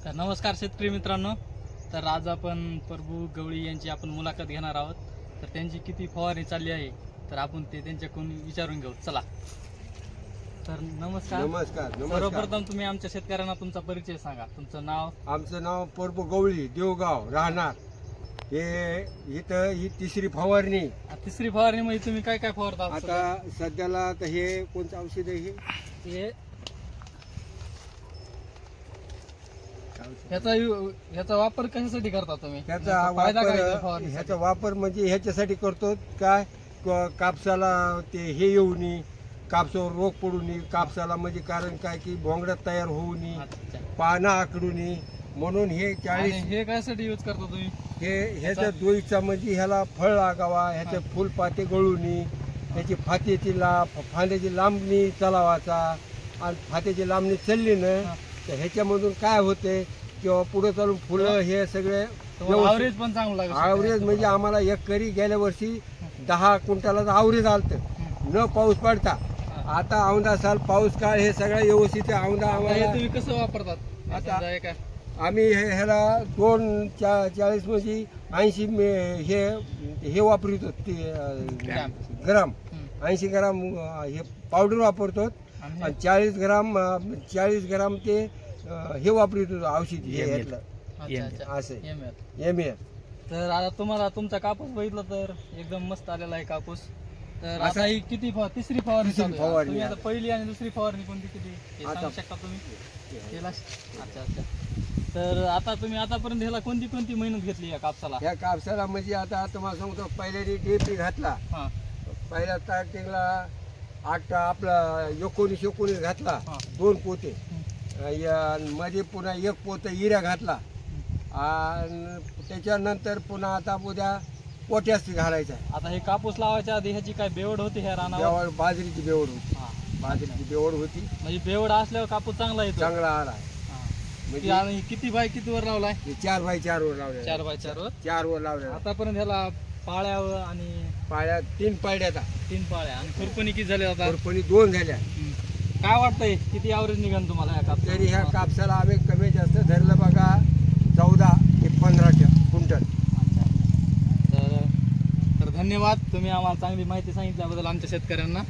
तर नमस्कार शेतकरी मित्रांनो. तर आज आपण प्रभू गवळी यांची आपण मुलाखत घेणार आहोत. तर त्यांची किती फवारणी चालली आहे तर आपण ते त्यांच्याकडून विचारून घेऊ. चला. तर नमस्कार. नमस्कार. सर्वप्रथम तुम्ही आमच्या शेतकऱ्यांना तुमचा परिचय सांगा. तुमचं नाव? आमचं नाव प्रभू गवळी, देवगाव राहणार. हे इथं ही तिसरी फवारणी. तिसरी फवारणी मध्ये तुम्ही काय काय फवारता? आता सध्याला तर हे कोणतं औषध आहे? हे ह्याचा वापर कशासाठी करता तुम्ही? ह्याचा वापर म्हणजे ह्याच्यासाठी करतो काय, कापसाला ते हे येऊ नये, कापसावर रोग पडू नये, कापसाला म्हणजे कारण काय की भोंगडा तयार होऊ नये, पानं आकडू नये, म्हणून हे 40. हे कशासाठी यूज करता तुम्ही? ह्याचा दोईचा म्हणजे ह्याला फळ लागावा, ह्याचे फुलपाते गळू नये, ह्याची फांद्याची लांबणी चलावाचा, आणि फात्याची लांबणी चालली ना तर ह्याच्यामधून काय होते किंवा पुढे चालून फुलं हे सगळे ॲव्हरेज पण चांगलं लागतं. ॲव्हरेज म्हणजे आम्हाला एकरी गेल्या वर्षी 10 क्विंटलाचं ॲव्हरेज आलतं, न पाऊस पडता. आता औंधा साल पाऊस काळ हे सगळं व्यवस्थित औंधा आम्हाला. तुम्ही कसं वापरतात? आता आम्ही ह्याला 240 म्हणजे 80 हे वापरतो ते ग्राम, 80 ग्राम हे पावडर वापरतो, आणि 40 ग्राम ते हे वापरतो औषध हे असं एमएल. तर आता तुम्हाला तुमचा कापूस बघितला तर एकदम मस्त आलेला आहे कापूस. तर आता ही किती तिसरी फवारणी तुम्ही आता पहिली आणि दुसरी फवारणी कोणती किती सांगू शकता तुम्ही? अच्छा. तर आता तुम्ही आतापर्यंत ह्याला कोणती कोणती मेहनत घेतली या कापसाला? ह्या कापसाला म्हणजे आता तुम्हाला सांगतो, पहिल्या DAP घातला, पहिल्या स्टार्टिंगला 8 आपला 19 घातला, 2 पोते, मध्ये पुन्हा 1 पोतं युरिया घातला, आणि त्याच्यानंतर पुन्हा आता उद्या पोटॅश घालायचा. आता हे कापूस लावायच्या आधी ह्याची काय बेवड होती ह्या रानावर? बाजरीची बेवड होती. बाजरीची बेवड होती, म्हणजे बेवड असल्यावर कापूस चांगला येतो, चांगला आला. म्हणजे किती बाय किती वर लावलाय? 4x4 वर लावले. 4x4 वर लावले. आतापर्यंत ह्याला पाळ्यावर आणि पाळ्या 3 पाळ्या, 3 पाळ्या, आणि खुरपणी किती झाल्या? आता खुरपणी 2 झाल्या. काय वाटतंय किती ॲव्हरेज निघाल तुम्हाला ह्या कापसाला? तरी ह्या कापसाला आम्ही कमी जास्त धरलं बघा 14 ते 15 क्विंटल. तर धन्यवाद, तुम्ही आम्हाला चांगली माहिती सांगितल्याबद्दल आमच्या शेतकऱ्यांना.